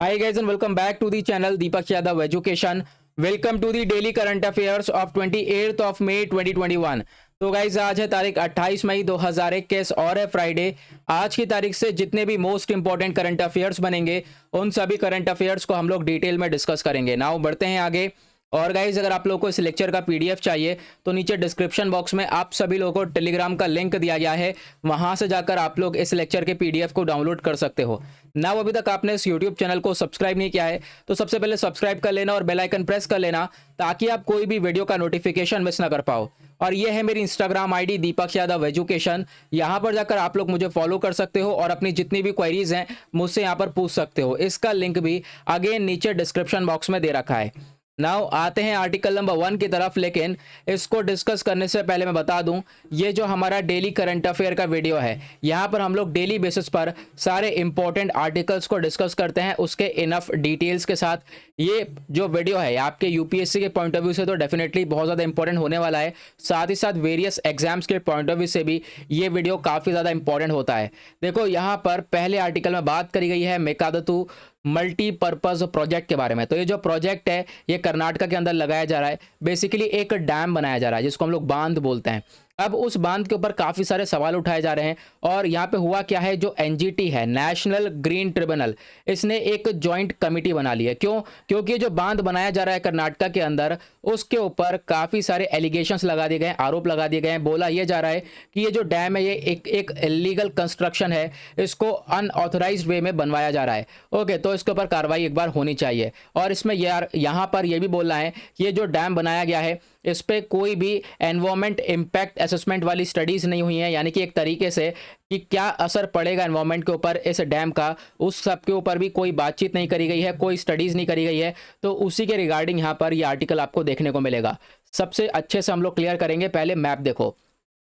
Hi guys and welcome back to the channel Deepak Yadav Education. Welcome to the daily current affairs of 28th of May 2021. तो guys आज है तारीख 28 मई 2021 और है Friday. आज की तारीख से जितने भी मोस्ट इंपॉर्टेंट करंट अफेयर्स बनेंगे उन सभी करंट अफेयर्स को हम लोग डिटेल में डिस्कस करेंगे। नाउ बढ़ते हैं आगे। और गाइज अगर आप लोगों को इस लेक्चर का पीडीएफ चाहिए तो नीचे डिस्क्रिप्शन बॉक्स में आप सभी लोगों को टेलीग्राम का लिंक दिया गया है, वहां से जाकर आप लोग इस लेक्चर के पीडीएफ को डाउनलोड कर सकते हो। ना अभी तक आपने इस यूट्यूब चैनल को सब्सक्राइब नहीं किया है तो सबसे पहले सब्सक्राइब कर लेना और बेल आइकन प्रेस कर लेना ताकि आप कोई भी वीडियो का नोटिफिकेशन मिस ना कर पाओ। और ये है मेरी Instagram ID Deepak Yadav education. यहाँ पर जाकर आप लोग मुझे फॉलो कर सकते हो और अपनी जितनी भी क्वेरीज हैं मुझसे यहाँ पर पूछ सकते हो। इसका लिंक भी अगेन नीचे डिस्क्रिप्शन बॉक्स में दे रखा है। नाउ आते हैं आर्टिकल नंबर 1 की तरफ, लेकिन इसको डिस्कस करने से पहले मैं बता दूं ये जो हमारा डेली करंट अफेयर का वीडियो है यहाँ पर हम लोग डेली बेसिस पर सारे इंपॉर्टेंट आर्टिकल्स को डिस्कस करते हैं उसके इनफ डिटेल्स के साथ। ये जो वीडियो है आपके यूपीएससी के पॉइंट ऑफ व्यू से तो डेफिनेटली बहुत ज़्यादा इंपॉर्टेंट होने वाला है, साथ ही साथ वेरियस एग्जाम्स के पॉइंट ऑफ व्यू से भी ये वीडियो काफ़ी ज़्यादा इंपॉर्टेंट होता है। देखो यहाँ पर पहले आर्टिकल में बात करी गई है मेकादतु मल्टीपर्पज प्रोजेक्ट के बारे में। तो ये जो प्रोजेक्ट है ये कर्नाटका के अंदर लगाया जा रहा है। बेसिकली एक डैम बनाया जा रहा है जिसको हम लोग बांध बोलते हैं। अब उस बांध के ऊपर काफ़ी सारे सवाल उठाए जा रहे हैं और यहाँ पे हुआ क्या है, जो एनजीटी है नेशनल ग्रीन ट्रिब्यूनल, इसने एक जॉइंट कमिटी बना ली है। क्यों? क्योंकि ये जो बांध बनाया जा रहा है कर्नाटका के अंदर उसके ऊपर काफ़ी सारे एलिगेशंस लगा दिए गए हैं, आरोप लगा दिए गए हैं। बोला ये जा रहा है कि ये जो डैम है ये एक इलीगल कंस्ट्रक्शन है, इसको अनऑथराइज्ड वे में बनवाया जा रहा है। ओके, तो इसके ऊपर कार्रवाई एक बार होनी चाहिए। और इसमें यार यहाँ पर यह भी बोलना है कि ये जो डैम बनाया गया है इस पर कोई भी एनवायरमेंट इम्पैक्ट असेसमेंट वाली स्टडीज़ नहीं हुई हैं, यानी कि एक तरीके से कि क्या असर पड़ेगा एनवायरमेंट के ऊपर इस डैम का, उस सब के ऊपर भी कोई बातचीत नहीं करी गई है, कोई स्टडीज़ नहीं करी गई है। तो उसी के रिगार्डिंग यहाँ पर ये आर्टिकल आपको देखने को मिलेगा। सबसे अच्छे से हम लोग क्लियर करेंगे। पहले मैप देखो,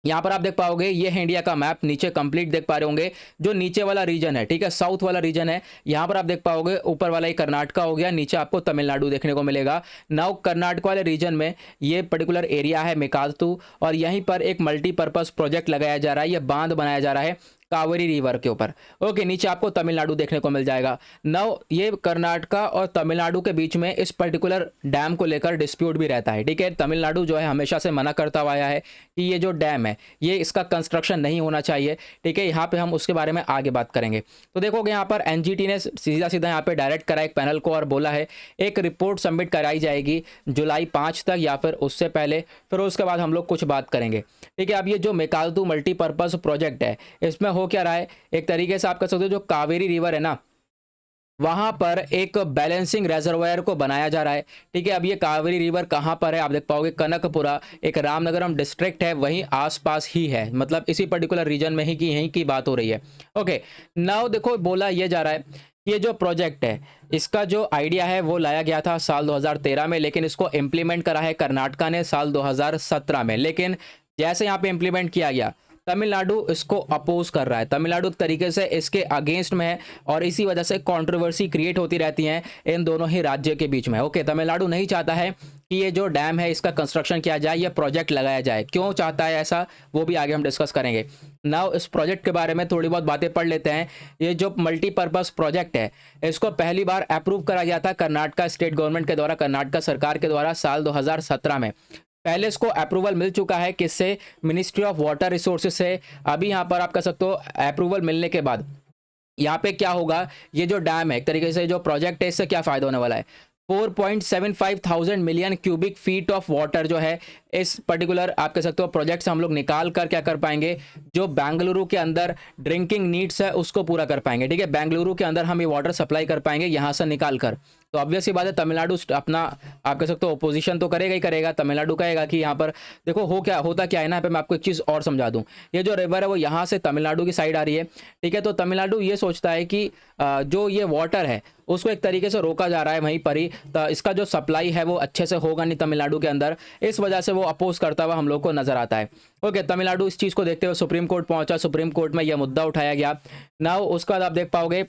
यहाँ पर आप देख पाओगे ये है इंडिया का मैप, नीचे कंप्लीट देख पा रहे होंगे। जो नीचे वाला रीजन है, ठीक है, साउथ वाला रीजन है, यहाँ पर आप देख पाओगे ऊपर वाला ही कर्नाटका हो गया, नीचे आपको तमिलनाडु देखने को मिलेगा। नाउ कर्नाटक वाले रीजन में ये पर्टिकुलर एरिया है मेकादतु और यहीं पर एक मल्टीपर्पज प्रोजेक्ट लगाया जा रहा है, ये बांध बनाया जा रहा है कावेरी रिवर के ऊपर। ओके, नीचे आपको तमिलनाडु देखने को मिल जाएगा। नाउ ये कर्नाटका और तमिलनाडु के बीच में इस पर्टिकुलर डैम को लेकर डिस्प्यूट भी रहता है, ठीक है। तमिलनाडु जो है हमेशा से मना करता हुआ आया है कि ये जो डैम है ये इसका कंस्ट्रक्शन नहीं होना चाहिए, ठीक है। यहाँ पे हम उसके बारे में आगे बात करेंगे। तो देखोगे यहाँ पर एनजीटी ने सीधा सीधा यहाँ पे डायरेक्ट करा एक पैनल को और बोला है एक रिपोर्ट सबमिट कराई जाएगी जुलाई 5 तक या फिर उससे पहले, फिर उसके बाद हम लोग कुछ बात करेंगे, ठीक है। अब ये जो मेकादतु मल्टीपर्पज प्रोजेक्ट है इसमें हो क्या रहा है, एक तरीके से आप कह सकते हो जो कावेरी रिवर है ना वहां पर एक बैलेंसिंग रेजर्वायर को बनाया जा रहा है, ठीक है। अब ये कावेरी रिवर कहां पर है, आप देख पाओगे कनकपुरा, एक रामनगरम डिस्ट्रिक्ट है, वहीं आसपास ही है, मतलब इसी पर्टिकुलर रीजन में ही की यहीं की बात हो रही है। ओके, नाउ देखो बोला ये जा रहा है ये जो प्रोजेक्ट है इसका जो आइडिया है वो लाया गया था साल 2013 में, लेकिन इसको इम्प्लीमेंट करा है कर्नाटका ने साल 2017 में। लेकिन जैसे यहाँ पे इम्प्लीमेंट किया गया तमिलनाडु इसको अपोज कर रहा है, तमिलनाडु तरीके से इसके अगेंस्ट में है और इसी वजह से कंट्रोवर्सी क्रिएट होती रहती हैं इन दोनों ही राज्य के बीच में। ओके, तमिलनाडु नहीं चाहता है कि ये जो डैम है इसका कंस्ट्रक्शन किया जाए, ये प्रोजेक्ट लगाया जाए। क्यों चाहता है ऐसा वो भी आगे हम डिस्कस करेंगे। नाउ इस प्रोजेक्ट के बारे में थोड़ी बहुत बातें पढ़ लेते हैं। ये जो मल्टीपर्पज प्रोजेक्ट है इसको पहली बार अप्रूव करा गया था कर्नाटका स्टेट गवर्नमेंट के द्वारा, कर्नाटका सरकार के द्वारा साल 2017 में। पहले इसको अप्रूवल मिल चुका है किससे, मिनिस्ट्री ऑफ वाटर रिसोर्सेज से। अभी यहाँ पर आप कह सकते हो अप्रूवल मिलने के बाद यहाँ पे क्या होगा, ये जो डैम है एक तरीके से जो प्रोजेक्ट है इससे क्या फायदा होने वाला है, 4.75 thousand million cubic feet of water जो है इस पर्टिकुलर आप कह सकते हो प्रोजेक्ट से हम लोग निकाल कर क्या कर पाएंगे, जो बेंगलुरु के अंदर ड्रिंकिंग नीड्स है उसको पूरा कर पाएंगे, ठीक है। बेंगलुरु के अंदर हम ये वाटर सप्लाई कर पाएंगे यहाँ से निकाल कर। तो ऑब्वियस सी बात है तमिलनाडु अपना आप कह सकते हो ओपोजिशन तो करेगा ही करेगा। तमिलनाडु कहेगा कि यहाँ पर देखो होता क्या है ना, यहाँ पे मैं आपको एक चीज़ और समझा दूँ। ये जो रिवर है वो यहाँ से तमिलनाडु की साइड आ रही है, ठीक है। तो तमिलनाडु ये सोचता है कि जो ये वाटर है उसको एक तरीके से रोका जा रहा है वहीं पर ही, तो इसका जो सप्लाई है वो अच्छे से होगा नहीं तमिलनाडु के अंदर, इस वजह से वो अपोज करता हुआ हम लोग को नजर आता है। ओके, तमिलनाडु इस चीज़ को देखते हुए सुप्रीम कोर्ट पहुंचा, सुप्रीम कोर्ट में यह मुद्दा उठाया गया। नाउ उसके बाद आप देख पाओगे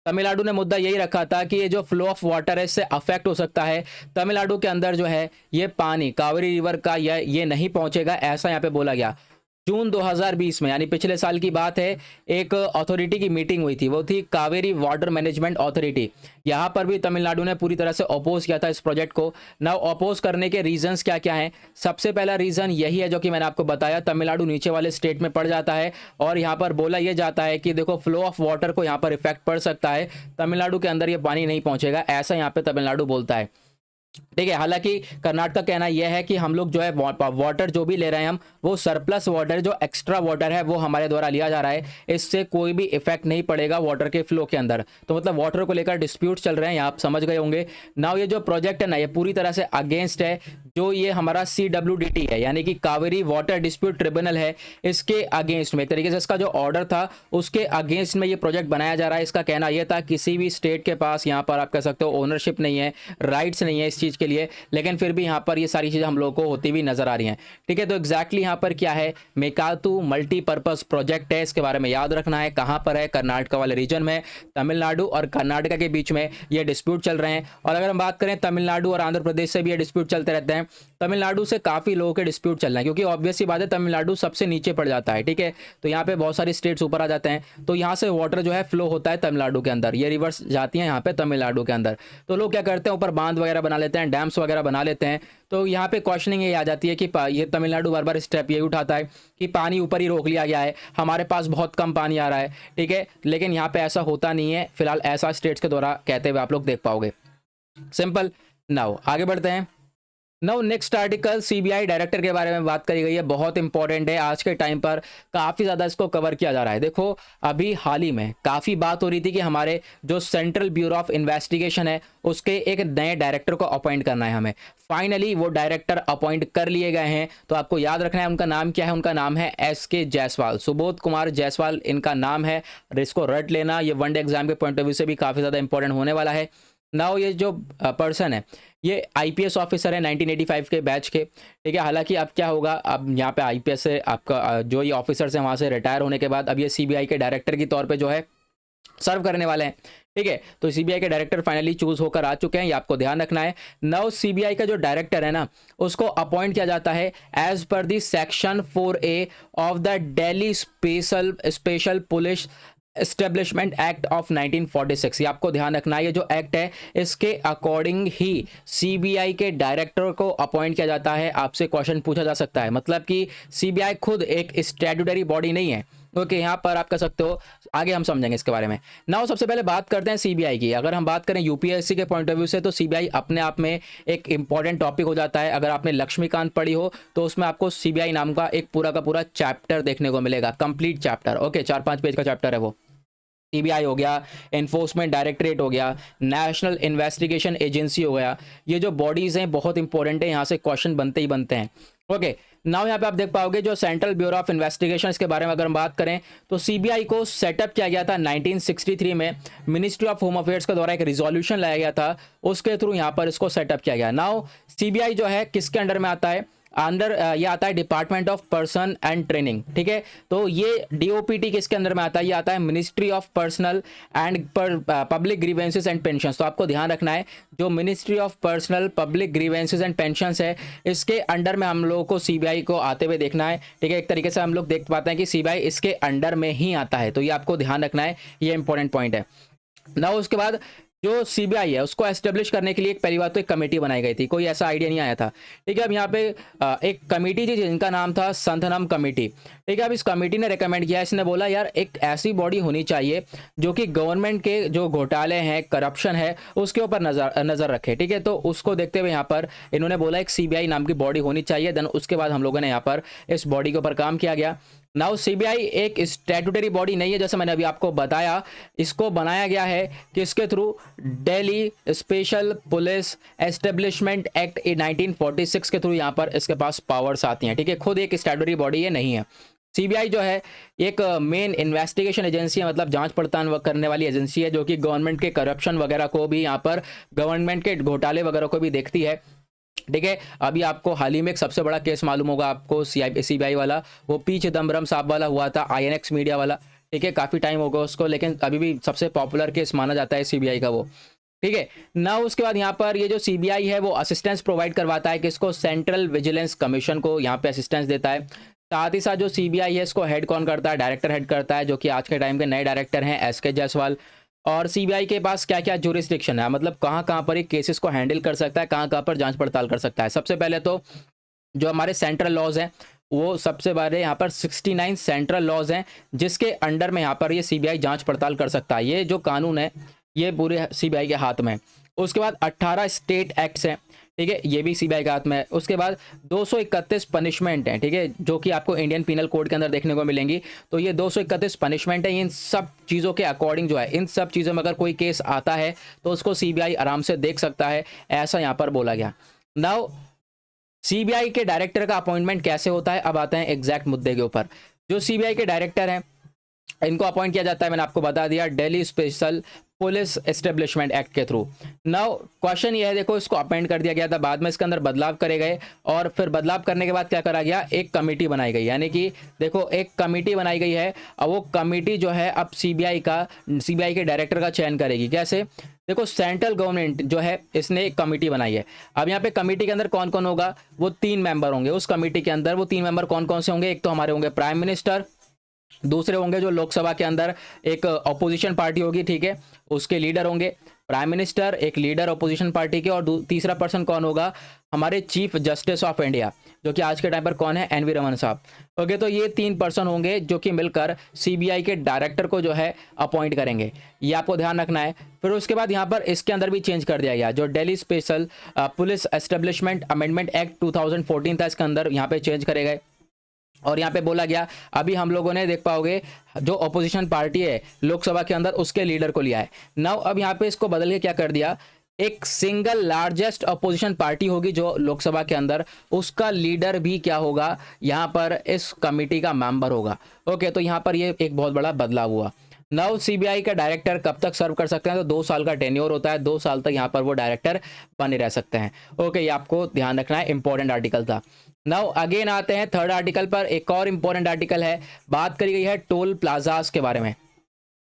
तमिलनाडु ने मुद्दा यही रखा था कि ये जो फ्लो ऑफ वाटर है इससे अफेक्ट हो सकता है, तमिलनाडु के अंदर जो है ये पानी कावेरी रिवर का ये नहीं पहुंचेगा, ऐसा यहाँ पे बोला गया। जून 2020 में, यानी पिछले साल की बात है, एक अथॉरिटी की मीटिंग हुई थी, वो थी कावेरी वाटर मैनेजमेंट अथॉरिटी। यहाँ पर भी तमिलनाडु ने पूरी तरह से अपोज किया था इस प्रोजेक्ट को। नाउ अपोज करने के रीजंस क्या क्या हैं? सबसे पहला रीजन यही है जो कि मैंने आपको बताया, तमिलनाडु नीचे वाले स्टेट में पड़ जाता है और यहाँ पर बोला यह जाता है कि देखो फ्लो ऑफ वाटर को यहाँ पर इफेक्ट पड़ सकता है, तमिलनाडु के अंदर ये पानी नहीं पहुंचेगा, ऐसा यहाँ पे तमिलनाडु बोलता है। ठीक है, हालांकि कर्नाटक का कहना यह है कि हम लोग जो है वाटर जो भी ले रहे हैं हम, वो सरप्लस वाटर, जो एक्स्ट्रा वाटर है वो हमारे द्वारा लिया जा रहा है, इससे कोई भी इफेक्ट नहीं पड़ेगा वाटर के फ्लो के अंदर। तो मतलब वाटर को लेकर डिस्प्यूट चल रहे हैं, आप समझ गए होंगे। नाउ ये जो प्रोजेक्ट है ना, ये पूरी तरह से अगेंस्ट है जो ये हमारा CWDT है, यानी कि कावेरी वाटर डिस्प्यूट ट्रिब्यूनल है, इसके अगेंस्ट में, एक तरीके से इसका जो ऑर्डर था उसके अगेंस्ट में ये प्रोजेक्ट बनाया जा रहा है। इसका कहना यह था किसी भी स्टेट के पास यहाँ पर आप कह सकते हो ओनरशिप नहीं है, राइट्स नहीं है इस चीज़ के लिए, लेकिन फिर भी यहाँ पर ये सारी चीज़ें हम लोगों को होती हुई नजर आ रही हैं। ठीक है, तो एग्जैक्टली यहाँ पर क्या है, मेकातू मल्टीपर्पज प्रोजेक्ट है, इसके बारे में याद रखना है। कहाँ पर है? कर्नाटक वाले रीजन में, तमिलनाडु और कर्नाटक के बीच में ये डिस्प्यूट चल रहे हैं। और अगर हम बात करें तमिलनाडु और आंध्र प्रदेश से भी ये डिस्प्यूट चलते रहते हैं। तमिलनाडु से काफ़ी लोगों के डिस्प्यूट चल रहे हैं, क्योंकि ऑब्वियस सी बात है तमिलनाडु सबसे नीचे पड़ जाता है। ठीक है, तो यहाँ पे बहुत सारी स्टेट्स ऊपर आ जाते हैं, तो यहाँ से वाटर जो है फ्लो होता है तमिलनाडु के अंदर, ये रिवर्स जाती हैं यहाँ पे तमिलनाडु के अंदर। तो लोग क्या करते हैं, ऊपर बांध वगैरह बना लेते हैं, डैम्स वगैरह बना लेते हैं। तो यहाँ पे क्वेश्चनिंग ये आ जाती है कि ये तमिलनाडु बार बार स्टेप ये उठाता है कि पानी ऊपर ही रोक लिया गया है, हमारे पास बहुत कम पानी आ रहा है। ठीक है, लेकिन यहाँ पे ऐसा होता नहीं है, फिलहाल ऐसा स्टेट्स के द्वारा कहते हुए आप लोग देख पाओगे। सिंपल। नाउ आगे बढ़ते हैं। Now next article CBI director के बारे में बात करी गई है, बहुत इंपॉर्टेंट है, आज के टाइम पर काफ़ी ज़्यादा इसको कवर किया जा रहा है। देखो अभी हाल ही में काफ़ी बात हो रही थी कि हमारे जो सेंट्रल ब्यूरो ऑफ इन्वेस्टिगेशन है उसके एक नए डायरेक्टर को अपॉइंट करना है हमें। फाइनली वो डायरेक्टर अपॉइंट कर लिए गए हैं। तो आपको याद रखना है उनका नाम क्या है, उनका नाम है SK जायसवाल, सुबोध कुमार जायसवाल इनका नाम है। इसको रट लेना, ये वनडे एग्जाम के पॉइंट ऑफ व्यू से भी काफ़ी ज़्यादा इंपॉर्टेंट होने वाला है। नाउ ये जो पर्सन है ये IPS ऑफिसर है 1985 के बैच के। ठीक है, हालांकि अब क्या होगा, अब यहाँ पे IPS से आपका जो ये ऑफिसर्स हैं वहाँ से रिटायर होने के बाद अब ये CBI के डायरेक्टर के तौर पे जो है सर्व करने वाले हैं। ठीक है, तो CBI के डायरेक्टर फाइनली चूज होकर आ चुके हैं, ये आपको ध्यान रखना है। नाउ CBI का जो डायरेक्टर है ना उसको अपॉइंट किया जाता है as per the section 4A of the Delhi special police establishment act of 1946। ये आपको ध्यान रखना है, ये जो एक्ट है इसके अकॉर्डिंग ही CBI के डायरेक्टर को अपॉइंट किया जाता है। आपसे क्वेश्चन पूछा जा सकता है, मतलब कि CBI खुद एक स्टैट्यूटरी बॉडी नहीं है। ओके, यहाँ पर आप कह सकते हो, आगे हम समझेंगे इसके बारे में। नाउ सबसे पहले बात करते हैं CBI की। अगर हम बात करें UPSC के पॉइंट ऑफ व्यू से तो CBI अपने आप में एक इंपॉर्टेंट टॉपिक हो जाता है। अगर आपने लक्ष्मीकांत पढ़ी हो तो उसमें आपको CBI नाम का एक पूरा का पूरा चैप्टर देखने को मिलेगा, कंप्लीट चैप्टर। ओके, 4-5 पेज का चैप्टर है वो। CBI हो गया, एनफोर्समेंट डायरेक्टरेट हो गया, नेशनल इन्वेस्टिगेशन एजेंसी हो गया, ये जो बॉडीज हैं बहुत इंपॉर्टेंट है, यहाँ से क्वेश्चन बनते ही बनते हैं। ओके, नाउ यहाँ पे आप देख पाओगे जो सेंट्रल ब्यूरो ऑफ इन्वेस्टिगेशन, इसके बारे में अगर हम बात करें तो CBI को सेटअप किया गया था 1963 में, मिनिस्ट्री ऑफ होम अफेयर्स के द्वारा एक रिजोल्यूशन लाया गया था, उसके थ्रू यहाँ पर इसको सेटअप किया गया। नाउ CBI जो है किसके अंडर में आता है, अंडर ये आता है department of person and training. ठीक है, तो ये DOPT किसके अंदर में आता है, ये आता है ministry of personal and public grievances and pensions. तो आपको ध्यान रखना है जो ministry of personnel public grievances and pensions है इसके अंडर में हम लोगों को CBI को आते हुए देखना है। ठीक है, एक तरीके से हम लोग देख पाते हैं कि CBI इसके अंडर में ही आता है, तो ये आपको ध्यान रखना है, ये इंपॉर्टेंट पॉइंट है ना। उसके बाद जो CBI है उसको एस्टेब्लिश करने के लिए एक पहली बात तो एक कमेटी बनाई गई थी, कोई ऐसा आइडिया नहीं आया था। ठीक है, अब यहाँ पे एक कमेटी थी जिनका नाम था संथनम कमेटी। ठीक है, अब इस कमेटी ने रेकमेंड किया, इसने बोला यार एक ऐसी बॉडी होनी चाहिए जो कि गवर्नमेंट के जो घोटाले हैं, करप्शन है, उसके ऊपर नजर रखे। ठीक है, तो उसको देखते हुए यहाँ पर इन्होंने बोला एक CBI नाम की बॉडी होनी चाहिए। देन उसके बाद हम लोगों ने यहाँ पर इस बॉडी के ऊपर काम किया गया। नाउ CBI एक स्टैट्यूटरी बॉडी नहीं है, जैसे मैंने अभी आपको बताया, इसको बनाया गया है किसके through, Delhi special police establishment act 1946 के थ्रू यहाँ पर इसके पास पावर्स आती हैं। ठीक है, खुद एक स्टैट्यूटरी बॉडी ये नहीं है। CBI जो है एक मेन इन्वेस्टिगेशन एजेंसी है, मतलब जांच पड़ताल करने वाली एजेंसी है, जो कि गवर्नमेंट के करप्शन वगैरह को भी, यहाँ पर गवर्नमेंट के घोटाले वगैरह को भी देखती है। ठीक है, अभी आपको हाल ही में एक सबसे बड़ा केस मालूम होगा आपको CBI वाला, वो P चिदम्बरम साहब वाला हुआ था, INX मीडिया वाला। ठीक है, काफ़ी टाइम होगा उसको, लेकिन अभी भी सबसे पॉपुलर केस माना जाता है CBI का वो। ठीक है ना, उसके बाद यहाँ पर ये जो CBI है वो असिस्टेंस प्रोवाइड करवाता है किसको, सेंट्रल विजिलेंस कमीशन को यहाँ पे असिस्टेंस देता है, साथ ही साथ जो सीबीआई है इसको हेड कौन करता है, डायरेक्टर हेड करता है, जो कि आज के टाइम के नए डायरेक्टर हैं एसके जायसवाल। और सीबीआई के पास क्या क्या ज्यूरिसडिक्शन है, मतलब कहाँ कहाँ पर ये केसेस को हैंडल कर सकता है, कहाँ कहाँ पर जांच पड़ताल कर सकता है। सबसे पहले तो जो हमारे सेंट्रल लॉज हैं वो सबसे बड़े यहाँ पर 69 सेंट्रल लॉज हैं जिसके अंडर में यहाँ पर ये सीबीआई जांच पड़ताल कर सकता है। ये जो कानून है ये पूरे सीबीआई के हाथ में है। उसके बाद 18 स्टेट एक्ट्स हैं, ठीक है, ये भी सीबीआई के हाथ में है। उसके बाद 231 पनिशमेंट हैं, ठीक है, जो कि आपको इंडियन पीनल कोड के अंदर देखने को मिलेंगी। तो ये 231 पनिशमेंट है। इन सब चीज़ों के अकॉर्डिंग जो है, इन सब चीज़ों में अगर कोई केस आता है तो उसको सीबीआई आराम से देख सकता है, ऐसा यहाँ पर बोला गया। नाउ सीबीआई के डायरेक्टर का अपॉइंटमेंट कैसे होता है, अब आते हैं एग्जैक्ट मुद्दे के ऊपर। जो सीबीआई के डायरेक्टर हैं इनको अपॉइंट किया जाता है, मैंने आपको बता दिया, Delhi special police establishment act के थ्रू। नाउ क्वेश्चन ये है, देखो इसको अपॉइंट कर दिया गया था, बाद में इसके अंदर बदलाव करे गए और फिर बदलाव करने के बाद क्या करा गया, एक कमेटी बनाई गई। यानी कि देखो एक कमेटी बनाई गई है और वो कमेटी जो है अब सीबीआई के डायरेक्टर का चयन करेगी। कैसे, देखो सेंट्रल गवर्नमेंट जो है इसने एक कमेटी बनाई है। अब यहाँ पे कमेटी के अंदर कौन कौन होगा, वो 3 मेंबर होंगे उस कमेटी के अंदर। वो 3 मेंबर कौन कौन से होंगे, एक तो हमारे होंगे प्राइम मिनिस्टर, दूसरे होंगे जो लोकसभा के अंदर एक ऑपोजिशन पार्टी होगी, ठीक है, उसके लीडर होंगे प्राइम मिनिस्टर, एक लीडर ऑपोजिशन पार्टी के, और तीसरा पर्सन कौन होगा, हमारे चीफ जस्टिस ऑफ इंडिया, जो कि आज के टाइम पर कौन है, एनवी रमन साहब। ओके, तो ये 3 पर्सन होंगे जो कि मिलकर सीबीआई के डायरेक्टर को जो है अपॉइंट करेंगे, ये आपको ध्यान रखना है। फिर उसके बाद यहाँ पर इसके अंदर भी चेंज कर दिया गया, जो Delhi special police establishment amendment act 2014 था, इसके अंदर यहाँ पे चेंज करे गए। और यहाँ पे बोला गया, अभी हम लोगों ने देख पाओगे जो ऑपोजिशन पार्टी है लोकसभा के अंदर उसके लीडर को लिया है। नाउ अब यहाँ पे इसको बदल के क्या कर दिया, एक सिंगल लार्जेस्ट अपोजिशन पार्टी होगी जो लोकसभा के अंदर, उसका लीडर भी क्या होगा, यहाँ पर इस कमेटी का मेंबर होगा। ओके, तो यहाँ पर ये एक बहुत बड़ा बदलाव हुआ। नाउ सीबीआई का डायरेक्टर कब तक सर्व कर सकते हैं, तो 2 साल का टेन्योर होता है, 2 साल तक यहाँ पर वो डायरेक्टर बने रह सकते हैं। ओके, ये आपको ध्यान रखना है, इंपॉर्टेंट आर्टिकल था। नाउ अगेन आते हैं 3rd आर्टिकल पर। एक और इंपॉर्टेंट आर्टिकल है, बात करी गई है टोल प्लाजास के बारे में।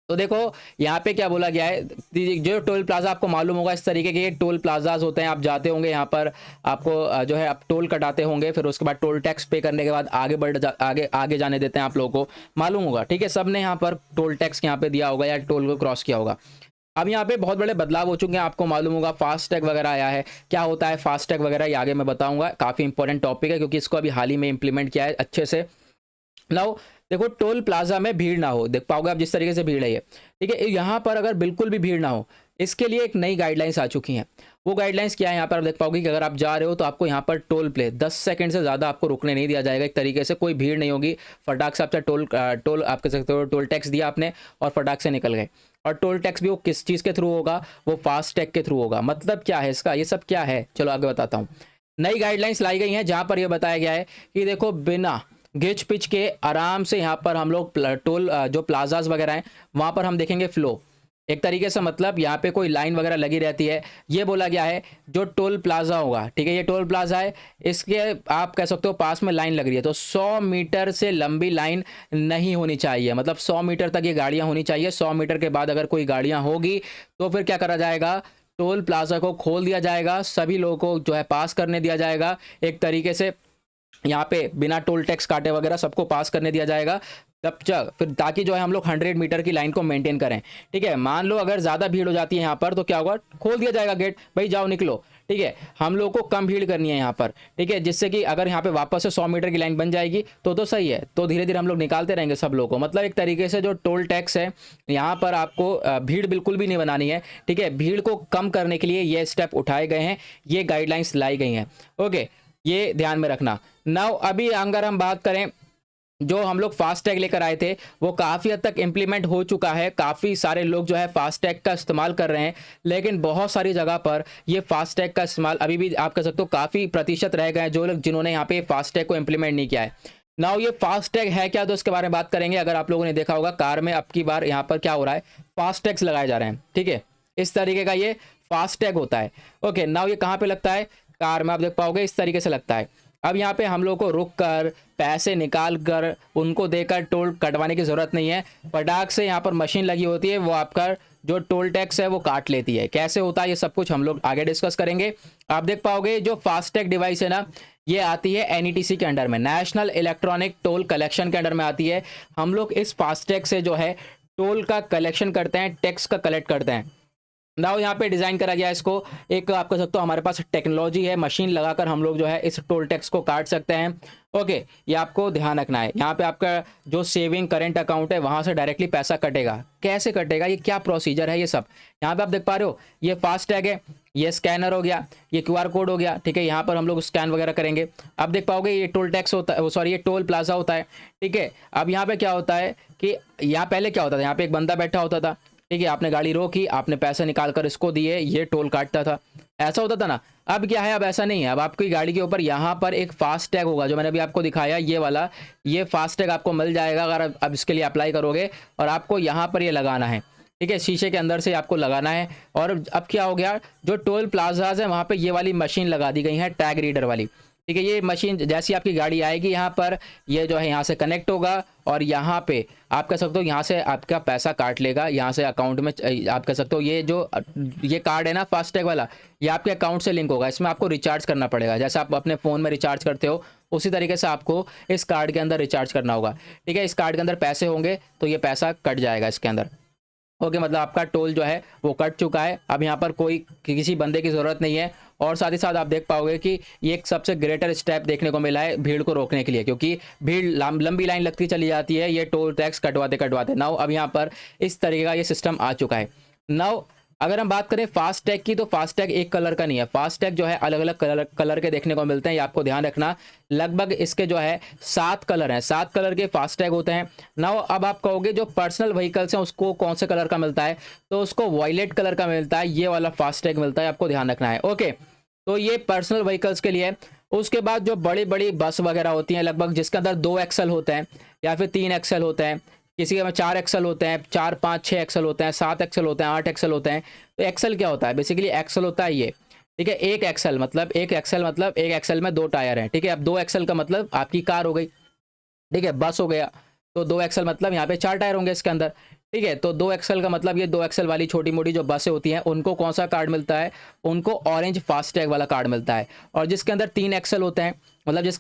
तो देखो यहाँ पे क्या बोला गया है, जो टोल प्लाजा आपको मालूम होगा, इस तरीके के टोल प्लाजाज होते हैं, आप जाते होंगे यहाँ पर आपको जो है आप टोल कटाते होंगे, फिर उसके बाद टोल टैक्स पे करने के बाद आगे जाने देते हैं, आप लोगों को मालूम होगा, ठीक है, सबने यहाँ पर टोल टैक्स यहाँ पे दिया होगा या टोल को क्रॉस किया होगा। अब यहाँ पे बहुत बड़े बदलाव हो चुके हैं, आपको मालूम होगा, फास्टैग वगैरह आया है। क्या होता है फास्टैग वगैरह, ये आगे मैं बताऊंगा, काफ़ी इंपॉर्टेंट टॉपिक है क्योंकि इसको अभी हाल ही में इंप्लीमेंट किया है अच्छे से। नाउ देखो टोल प्लाजा में भीड़ ना हो, देख पाओगे आप जिस तरीके से भीड़ है ये, ठीक है, यहाँ पर अगर बिल्कुल भी भीड़ ना हो, इसके लिए एक नई गाइडलाइंस आ चुकी हैं। वो गाइडलाइंस क्या है, यहाँ पर आप देख पाओगे कि अगर आप जा रहे हो तो आपको यहाँ पर टोल प्ले 10 सेकंड से ज़्यादा आपको रुकने नहीं दिया जाएगा। एक तरीके से कोई भीड़ नहीं होगी, फटाक से आपसे टोल आप कह सकते हो टोल टैक्स दिया आपने और फटाक से निकल गए। और टोल टैक्स भी वो किस चीज़ के थ्रू होगा, वो फास्टैग के थ्रू होगा। मतलब क्या है इसका, ये सब क्या है, चलो आगे बताता हूँ। नई गाइडलाइंस लाई गई हैं जहाँ पर यह बताया गया है कि देखो बिना गिच पिच के आराम से यहाँ पर हम लोग टोल जो प्लाजाज वगैरह हैं वहाँ पर हम देखेंगे फ्लो एक तरीके से, मतलब यहाँ पे कोई लाइन वगैरह लगी रहती है। ये बोला गया है जो टोल प्लाजा होगा, ठीक है, ये टोल प्लाजा है, इसके आप कह सकते हो पास में लाइन लग रही है तो 100 मीटर से लंबी लाइन नहीं होनी चाहिए, मतलब 100 मीटर तक ये गाड़ियाँ होनी चाहिए। 100 मीटर के बाद अगर कोई गाड़ियाँ होगी तो फिर क्या करा जाएगा, टोल प्लाजा को खोल दिया जाएगा, सभी लोगों को जो है पास करने दिया जाएगा, एक तरीके से यहाँ पे बिना टोल टैक्स काटे वगैरह सबको पास करने दिया जाएगा। तब फिर ताकि जो है हम लोग 100 मीटर की लाइन को मेंटेन करें, ठीक है। मान लो अगर ज़्यादा भीड़ हो जाती है यहाँ पर तो क्या होगा, खोल दिया जाएगा गेट, भाई जाओ निकलो, ठीक है। हम लोग को कम भीड़ करनी है यहाँ पर, ठीक है, जिससे कि अगर यहाँ पे वापस से 100 मीटर की लाइन बन जाएगी तो सही है, तो धीरे धीरे हम लोग निकालते रहेंगे सब लोगों को। मतलब एक तरीके से जो टोल टैक्स है यहाँ पर आपको भीड़ बिल्कुल भी नहीं बनानी है, ठीक है। भीड़ को कम करने के लिए ये स्टेप उठाए गए हैं, ये गाइडलाइंस लाई गई हैं। ओके, ये ध्यान में रखना। नाउ अभी अगर हम बात करें, जो हम लोग फास्टैग लेकर आए थे वो काफ़ी हद तक इम्प्लीमेंट हो चुका है, काफ़ी सारे लोग जो है फास्टैग का इस्तेमाल कर रहे हैं, लेकिन बहुत सारी जगह पर ये फास्टैग का इस्तेमाल अभी भी आप कह सकते हो काफ़ी प्रतिशत रह गए हैं जो लोग जिन्होंने यहाँ पे फास्टैग को इम्प्लीमेंट नहीं किया है। नाउ ये फास्टैग है क्या, तो इसके बारे में बात करेंगे। अगर आप लोगों ने देखा होगा कार में अब की बार यहाँ पर क्या हो रहा है, फास्टैग्स लगाए जा रहे हैं, ठीक है, इस तरीके का ये फास्टैग होता है। ओके, नाउ ये कहाँ पर लगता है, कार में आप देख पाओगे इस तरीके से लगता है। अब यहाँ पे हम लोग को रुक कर पैसे निकाल कर उनको देकर टोल कटवाने की ज़रूरत नहीं है, फटाक से यहाँ पर मशीन लगी होती है, वो आपका जो टोल टैक्स है वो काट लेती है। कैसे होता है ये सब कुछ हम लोग आगे डिस्कस करेंगे। आप देख पाओगे जो फास्टैग डिवाइस है ना, ये आती है एनईटीसी के अंडर में, नेशनल इलेक्ट्रॉनिक टोल कलेक्शन के अंडर में आती है। हम लोग इस फास्टैग से जो है टोल का कलेक्शन करते हैं, टैक्स का कलेक्ट करते हैं। नाउ यहाँ पे डिज़ाइन करा गया है इसको, एक आप कह सकते हो हमारे पास टेक्नोलॉजी है, मशीन लगाकर हम लोग जो है इस टोल टैक्स को काट सकते हैं। ओके, ये आपको ध्यान रखना है। यहाँ पे आपका जो सेविंग करेंट अकाउंट है वहाँ से डायरेक्टली पैसा कटेगा। कैसे कटेगा, ये क्या प्रोसीजर है, ये सब यहाँ पे आप देख पा रहे हो। ये फास्टैग है, ये स्कैनर हो गया, ये क्यूआर कोड हो गया, ठीक है। यहाँ पर हम लोग स्कैन वगैरह करेंगे। आप देख पाओगे ये टोल टैक्स होता है, सॉरी ये टोल प्लाजा होता है, ठीक है। अब यहाँ पे क्या होता है कि यहाँ पहले क्या होता था, यहाँ पे एक बंदा बैठा होता था, ठीक है। आपने गाड़ी रोकी, आपने पैसे निकाल कर इसको दिए, ये टोल काटता था, ऐसा होता था ना। अब क्या है, अब ऐसा नहीं है। अब आपकी गाड़ी के ऊपर यहाँ पर एक फास्ट टैग होगा, जो मैंने अभी आपको दिखाया ये वाला, ये फास्ट टैग आपको मिल जाएगा अगर अब इसके लिए अप्लाई करोगे। और आपको यहाँ पर ये लगाना है, ठीक है, शीशे के अंदर से आपको लगाना है। और अब क्या हो गया, जो टोल प्लाजाज है वहाँ पे ये वाली मशीन लगा दी गई है, टैग रीडर वाली, ठीक है। ये मशीन जैसी आपकी गाड़ी आएगी यहाँ पर, ये जो है यहाँ से कनेक्ट होगा और यहाँ पे आप कह सकते हो यहाँ से आपका पैसा काट लेगा, यहाँ से अकाउंट में। आप कह सकते हो ये कार्ड है ना फास्टैग वाला, ये आपके अकाउंट से लिंक होगा। इसमें आपको रिचार्ज करना पड़ेगा, जैसे आप अपने फ़ोन में रिचार्ज करते हो उसी तरीके से आपको इस कार्ड के अंदर रिचार्ज करना होगा, ठीक है। इस कार्ड के अंदर पैसे होंगे तो ये पैसा कट जाएगा इसके अंदर। ओके, मतलब आपका टोल जो है वो कट चुका है। अब यहाँ पर कोई किसी बंदे की ज़रूरत नहीं है। और साथ ही साथ आप देख पाओगे कि ये एक सबसे ग्रेटर स्टेप देखने को मिला है भीड़ को रोकने के लिए, क्योंकि भीड़ लंबी लाइन लगती चली जाती है ये टोल टैक्स कटवाते कटवाते। नाउ अब यहाँ पर इस तरीके का ये सिस्टम आ चुका है। नाउ अगर हम बात करें फास्टैग की, तो फास्टैग एक कलर का नहीं है। फास्टैग जो है अलग अलग कलर के देखने को मिलते हैं, ये आपको ध्यान रखना। लगभग इसके जो है 7 कलर हैं, 7 कलर के फास्टैग होते हैं। नाउ अब आप कहोगे जो पर्सनल व्हीकल्स हैं उसको कौन से कलर का मिलता है, तो उसको वॉयलेट कलर का मिलता है, ये वाला फास्टैग मिलता है, आपको ध्यान रखना है। ओके, तो ये पर्सनल व्हीकल्स के लिए। उसके बाद जो बड़ी बड़ी बस वगैरह होती हैं, लगभग जिसके अंदर 2 एक्सल होते हैं या फिर 3 एक्सल होते हैं, किसी के में 4 एक्सल होते हैं, 4, 5, 6 एक्सल होते हैं, 7 एक्सल होते हैं, 8 एक्सल होते हैं। तो एक्सल क्या होता है, बेसिकली एक्सल होता है ये, ठीक है। एक एक्सल मतलब एक एक्सल में 2 टायर हैं, ठीक है। अब 2 एक्सल का मतलब आपकी कार हो गई, ठीक है, बस हो गया। तो 2 एक्सल मतलब यहाँ पे 4 टायर होंगे इसके अंदर, ठीक है। तो 2 एक्सल का मतलब ये 2 एक्सल वाली छोटी मोटी जो बसें होती हैं उनको कौन सा कार्ड मिलता है, उनको ऑरेंज फास्टैग वाला कार्ड मिलता है। और जिसके अंदर 3 एक्सल होते हैं, मतलब जिस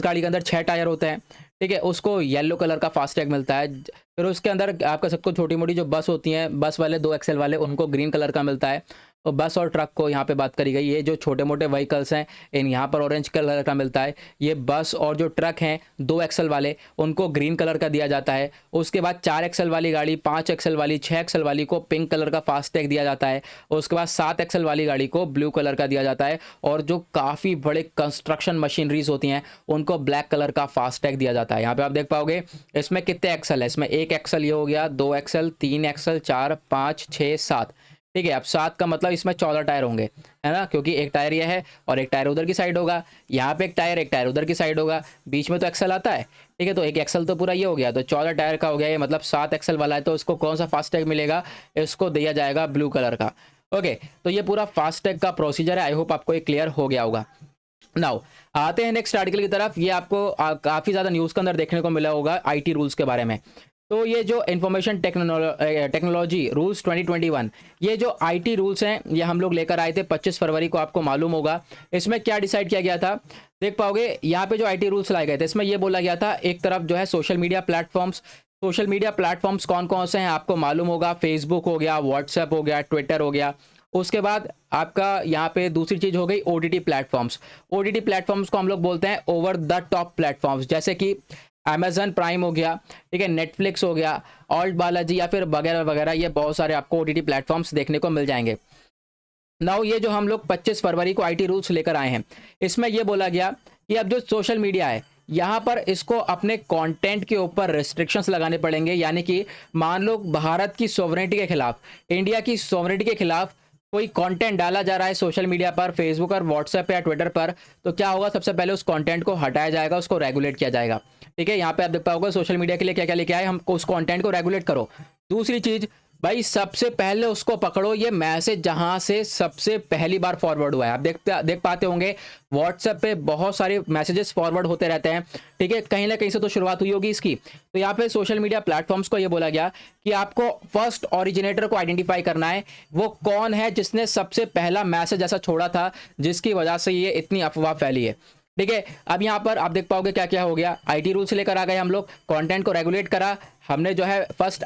गाड़ी के अंदर 6 टायर होते हैं, ठीक है, उसको येलो कलर का फास्टैग मिलता है। फिर उसके अंदर आप कह सकते हो छोटी मोटी जो बस होती हैं, बस वाले 2 एक्सल वाले, उनको ग्रीन कलर का मिलता है। तो बस और ट्रक को यहाँ पे बात करी गई, ये जो छोटे मोटे व्हीकल्स हैं इन यहाँ पर ऑरेंज कलर का मिलता है। ये बस और जो ट्रक हैं 2 एक्सल वाले, उनको ग्रीन कलर का दिया जाता है। उसके बाद 4 एक्सल वाली गाड़ी, 5 एक्सल वाली, 6 एक्सल वाली को पिंक कलर का फास्टैग दिया जाता है। उसके बाद 7 एक्सल वाली गाड़ी को ब्लू कलर का दिया जाता है। और जो काफ़ी बड़े कंस्ट्रक्शन मशीनरीज होती हैं उनको ब्लैक कलर का फास्टैग दिया जाता है। यहाँ पे आप देख पाओगे इसमें कितने एक्सल है, इसमें 1 एक्सल ये हो गया, 2 एक्सल, 3 एक्सल, 4, 5, 6, 7, ठीक है। अब 7 का मतलब इसमें 14 टायर होंगे, है ना, क्योंकि एक टायर ये है और एक टायर उधर की साइड होगा। यहाँ पे एक टायर उधर की साइड होगा, बीच में तो एक्सल आता है, ठीक है। तो एक एक्सल तो पूरा ये हो गया, तो 14 टायर का हो गया ये, मतलब 7 एक्सल वाला है। तो इसको कौन सा फास्टैग मिलेगा, इसको दिया जाएगा ब्लू कलर का। ओके, तो ये पूरा फास्टैग का प्रोसीजर है। आई होप आपको ये क्लियर हो गया होगा। नाउ आते हैं नेक्स्ट आर्टिकल की तरफ। ये आपको काफ़ी ज़्यादा न्यूज़ के अंदर देखने को मिला होगा आईटी रूल्स के बारे में। तो ये जो इंफॉर्मेशन टेक्नोलॉजी रूल्स 2021, ये जो आईटी रूल्स हैं ये हम लोग लेकर आए थे 25 फरवरी को, आपको मालूम होगा। इसमें क्या डिसाइड किया गया था, देख पाओगे यहाँ पे जो आईटी रूल्स लाए गए थे, इसमें ये बोला गया था एक तरफ जो है सोशल मीडिया प्लेटफॉर्म्स कौन कौन से हैं आपको मालूम होगा। फेसबुक हो गया, व्हाट्सएप हो गया, ट्विटर हो गया। उसके बाद आपका यहाँ पे दूसरी चीज़ हो गई ओटीटी प्लेटफॉर्म्स को हम लोग बोलते हैं ओवर द टॉप प्लेटफॉर्म्स, जैसे कि अमेजन प्राइम हो गया, ठीक है, नेटफ्लिक्स हो गया, ऑल्ट बालाजी या फिर वगैरह वगैरह। ये बहुत सारे आपको ओटीटी प्लेटफॉर्म्स देखने को मिल जाएंगे। नाउ ये जो हम लोग 25 फरवरी को आईटी रूल्स लेकर आए हैं, इसमें यह बोला गया कि अब जो सोशल मीडिया है यहाँ पर इसको अपने कंटेंट के ऊपर रेस्ट्रिक्शंस लगाने पड़ेंगे। यानी कि मान लो भारत की सॉवरेनिटी के खिलाफ, इंडिया की सॉवरेनिटी के खिलाफ कोई कंटेंट डाला जा रहा है सोशल मीडिया पर, फेसबुक और व्हाट्सएप या ट्विटर पर, तो क्या होगा, सबसे पहले उस कंटेंट को हटाया जाएगा, उसको रेगुलेट किया जाएगा, ठीक है। यहाँ पे आप देख पाओगे सोशल मीडिया के लिए क्या क्या लेके आए, हमको उस कंटेंट को रेगुलेट करो। दूसरी चीज़, भाई सबसे पहले उसको पकड़ो। ये मैसेज जहां से सबसे पहली बार फॉरवर्ड हुआ है, आप देख पाते होंगे व्हाट्सएप पे बहुत सारे मैसेजेस फॉरवर्ड होते रहते हैं, ठीक है, कहीं ना कहीं से तो शुरुआत हुई होगी इसकी। तो यहाँ पे सोशल मीडिया प्लेटफॉर्म्स को ये बोला गया कि आपको फर्स्ट ओरिजिनेटर को आइडेंटिफाई करना है, वो कौन है जिसने सबसे पहला मैसेज ऐसा छोड़ा था जिसकी वजह से ये इतनी अफवाह फैली है, ठीक है। अब यहाँ पर आप देख पाओगे क्या क्या हो गया। आईटी रूल से लेकर आ गए हम लोग, कंटेंट को रेगुलेट करा हमने, जो है फर्स्ट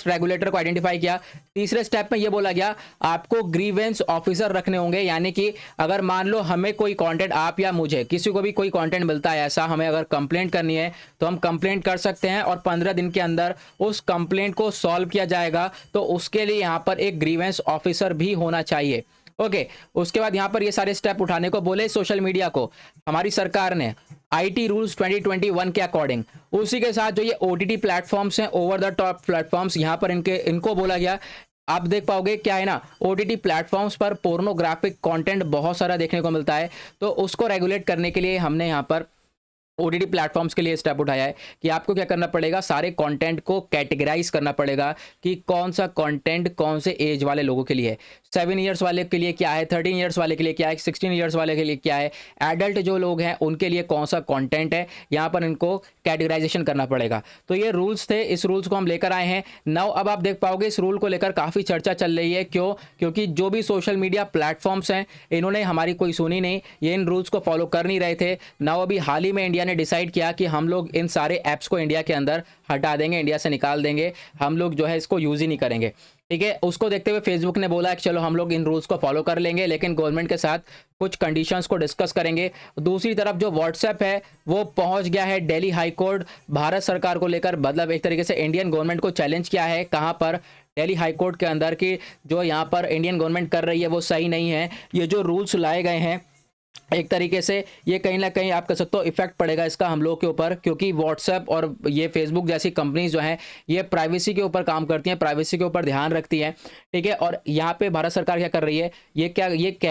रेगुलेटर को आइडेंटिफाई किया। तीसरे स्टेप में ये बोला गया आपको ग्रीवेंस ऑफिसर रखने होंगे, यानी कि अगर मान लो हमें कोई कंटेंट, आप या मुझे किसी को भी कोई कंटेंट मिलता है ऐसा, हमें अगर कंप्लेंट करनी है तो हम कंप्लेंट कर सकते हैं और 15 दिन के अंदर उस कंप्लेंट को सॉल्व किया जाएगा। तो उसके लिए यहाँ पर एक ग्रीवेंस ऑफिसर भी होना चाहिए, ओके। उसके बाद यहाँ पर ये सारे स्टेप उठाने को बोले सोशल मीडिया को हमारी सरकार ने आईटी रूल्स 2021 के अकॉर्डिंग। उसी के साथ जो ये ओटीटी प्लेटफॉर्म्स हैं, ओवर द टॉप प्लेटफॉर्म्स, यहाँ पर इनको बोला गया, आप देख पाओगे क्या है ना, ओटीटी प्लेटफॉर्म्स पर पोर्नोग्राफिक कंटेंट बहुत सारा देखने को मिलता है, तो उसको रेगुलेट करने के लिए हमने यहाँ पर ओटीटी प्लेटफॉर्म्स के लिए स्टेप उठाया है कि आपको क्या करना पड़ेगा, सारे कंटेंट को कैटेगराइज करना पड़ेगा कि कौन सा कंटेंट कौन से एज वाले लोगों के लिए है। 7 ईयर्स वाले के लिए क्या है, 13 ईयर्स वाले के लिए क्या है, 16 ईयर्स वाले के लिए क्या है, एडल्ट जो लोग हैं उनके लिए कौन सा कंटेंट है, यहाँ पर इनको कैटेगराइजेशन करना पड़ेगा। तो ये रूल्स थे, इस रूल्स को हम लेकर आए हैं नाउ। अब आप देख पाओगे इस रूल को लेकर काफ़ी चर्चा चल रही है, क्यों? क्योंकि जो भी सोशल मीडिया प्लेटफॉर्म्स हैं इन्होंने हमारी कोई सुनी नहीं, ये इन रूल्स को फॉलो कर नहीं रहे थे। नाउ अभी हाल ही में इंडिया ने डिसाइड किया कि हम लोग इन सारे ऐप्स को इंडिया के अंदर हटा देंगे, इंडिया से निकाल देंगे, हम लोग जो है इसको यूज ही नहीं करेंगे, ठीक है। उसको देखते हुए फेसबुक ने बोला कि चलो हम लोग इन रूल्स को फॉलो कर लेंगे, लेकिन गवर्नमेंट के साथ कुछ कंडीशंस को डिस्कस करेंगे। दूसरी तरफ जो व्हाट्सएप है वो पहुंच गया है दिल्ली हाई कोर्ट भारत सरकार को लेकर, मतलब एक तरीके से इंडियन गवर्नमेंट को चैलेंज किया है, कहां पर, दिल्ली हाई कोर्ट के अंदर, कि जो यहां पर इंडियन गवर्नमेंट कर रही है वो सही नहीं है। ये जो रूल्स लाए गए हैं एक तरीके से ये कहीं ना कहीं आप कह सकते हो इफेक्ट पड़ेगा इसका हम लोग के ऊपर, क्योंकि व्हाट्सएप और ये फेसबुक जैसी कंपनीज जो हैं ये प्राइवेसी के ऊपर काम करती हैं, प्राइवेसी के ऊपर ध्यान रखती हैं, ठीक है। और यहाँ पे भारत सरकार क्या कर रही है, ये कह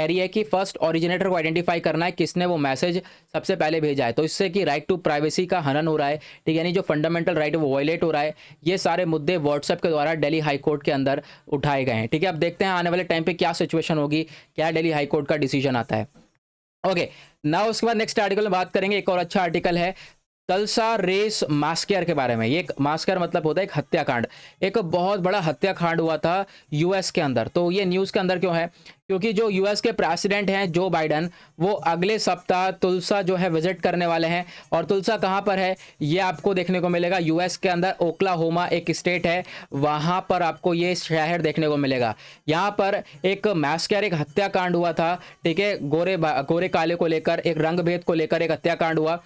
रही है कि फर्स्ट ओरिजिनेटर को आइडेंटिफाई करना है, किसने वो मैसेज सबसे पहले भेजा है। तो इससे कि राइट टू प्राइवेसी का हनन हो रहा है, ठीक है, यानी जो फंडामेंटल राइट है वो वायलेट हो रहा है। ये सारे मुद्दे व्हाट्सएप के द्वारा दिल्ली हाई कोर्ट के अंदर उठाए गए हैं, ठीक है। अब देखते हैं आने वाले टाइम पे क्या सिचुएशन होगी, क्या दिल्ली हाई कोर्ट का डिसीजन आता है, ओके। नाउ उसके बाद नेक्स्ट आर्टिकल में बात करेंगे, एक और अच्छा आर्टिकल है तलसा रेस मास्केयर के बारे में। ये मास्केयर मतलब होता है एक हत्याकांड, एक बहुत बड़ा हत्याकांड हुआ था यूएस के अंदर। तो ये न्यूज़ के अंदर क्यों है, क्योंकि जो यूएस के प्रेसिडेंट हैं जो बाइडन, वो अगले सप्ताह तुलसा जो है विजिट करने वाले हैं। और तुलसा कहाँ पर है, ये आपको देखने को मिलेगा यूएस के अंदर, ओक्लाहोमा एक स्टेट है, वहाँ पर आपको ये शहर देखने को मिलेगा। यहाँ पर एक मैस्केयर, एक हत्याकांड हुआ था, ठीक है, गोरे काले को लेकर, एक रंग भेद को लेकर एक हत्याकांड हुआ,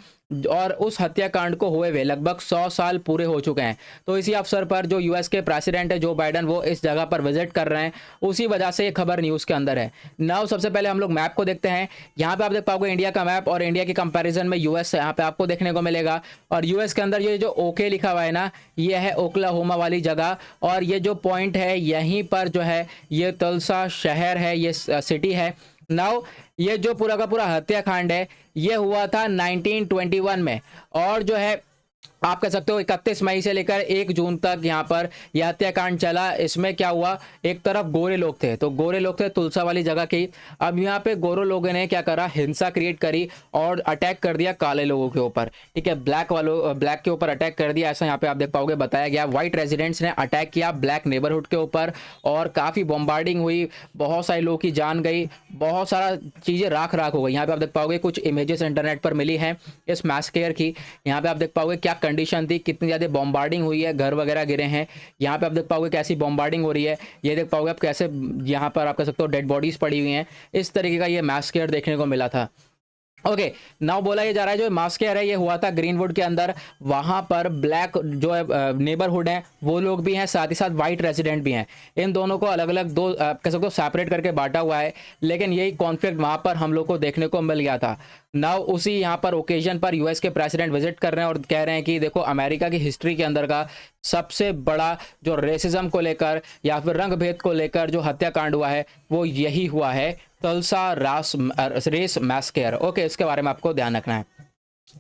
और उस हत्याकांड को हुए हुए लगभग 100 साल पूरे हो चुके हैं। तो इसी अवसर पर जो यूएस के प्रेसिडेंट है जो बाइडन, वो इस जगह पर विजिट कर रहे हैं, उसी वजह से ये खबर न्यूज़ के अंदर है। नाउ सबसे पहले हम लोग मैप को देखते हैं। यहाँ पे आप देख पाओगे इंडिया का मैप, और इंडिया के कंपैरिजन में यूएस यहाँ पे आपको देखने को मिलेगा। और यूएस के अंदर ये जो ओके लिखा हुआ है ना, ये है ओक्लाहोमा वाली जगह, और ये जो पॉइंट है यहीं पर जो है ये तुलसा शहर है, ये सिटी है। नाउ ये जो पूरा का पूरा हत्याकांड है ये हुआ था 1921 में, और जो है आप कह सकते हो 31 मई से लेकर 1 जून तक यहाँ पर यह हत्याकांड चला। इसमें क्या हुआ, एक तरफ गोरे लोग थे, तो गोरे लोग थे तुलसा वाली जगह की। अब यहाँ पे गोरे लोगों ने क्या करा, हिंसा क्रिएट करी और अटैक कर दिया काले लोगों के ऊपर, ठीक है, ब्लैक के ऊपर अटैक कर दिया। ऐसा यहाँ पे आप देख पाओगे बताया गया। व्हाइट रेजिडेंट्स ने अटैक किया ब्लैक नेबरहुड के ऊपर, और काफ़ी बॉम्बार्डिंग हुई, बहुत सारे लोगों की जान गई, बहुत सारा चीज़ें राख हो गई। यहाँ पे आप देख पाओगे कुछ इमेजेस इंटरनेट पर मिली हैं इस मैस्केयर की। यहाँ पे आप देख पाओगे क्या कंडीशन थी, कितनी ज़्यादा बॉम्बार्डिंग हुई है, घर वगैरह गिरे हैं। यहाँ पे आप देख पाओगे कैसी बॉम्बार्डिंग हो रही है, ये देख पाओगे आप कैसे यहाँ पर आप कह सकते हो डेड बॉडीज पड़ी हुई हैं। इस तरीके का ये मैस्केयर देखने को मिला था, ओके। नाउ बोला ये जा रहा है जो मास्केयर है ये हुआ था ग्रीनवुड के अंदर, वहाँ पर ब्लैक जो है नेबरहुड है वो लोग भी हैं, साथ ही साथ वाइट रेजिडेंट भी हैं। इन दोनों को अलग अलग दो कह सकते हो सेपरेट करके बांटा हुआ है, लेकिन यही कॉन्फ्लिक्ट वहाँ पर हम लोग को देखने को मिल गया था। नाउ उसी यहाँ पर ओकेजन पर यूएस के प्रेसिडेंट विजिट कर रहे हैं और कह रहे हैं कि देखो अमेरिका की हिस्ट्री के अंदर का सबसे बड़ा जो रेसिज्म को लेकर या फिर रंग भेद को लेकर जो हत्याकांड हुआ है वो यही हुआ है, तुलसा रेस मैस्केयर, ओके। इसके बारे में आपको ध्यान रखना है,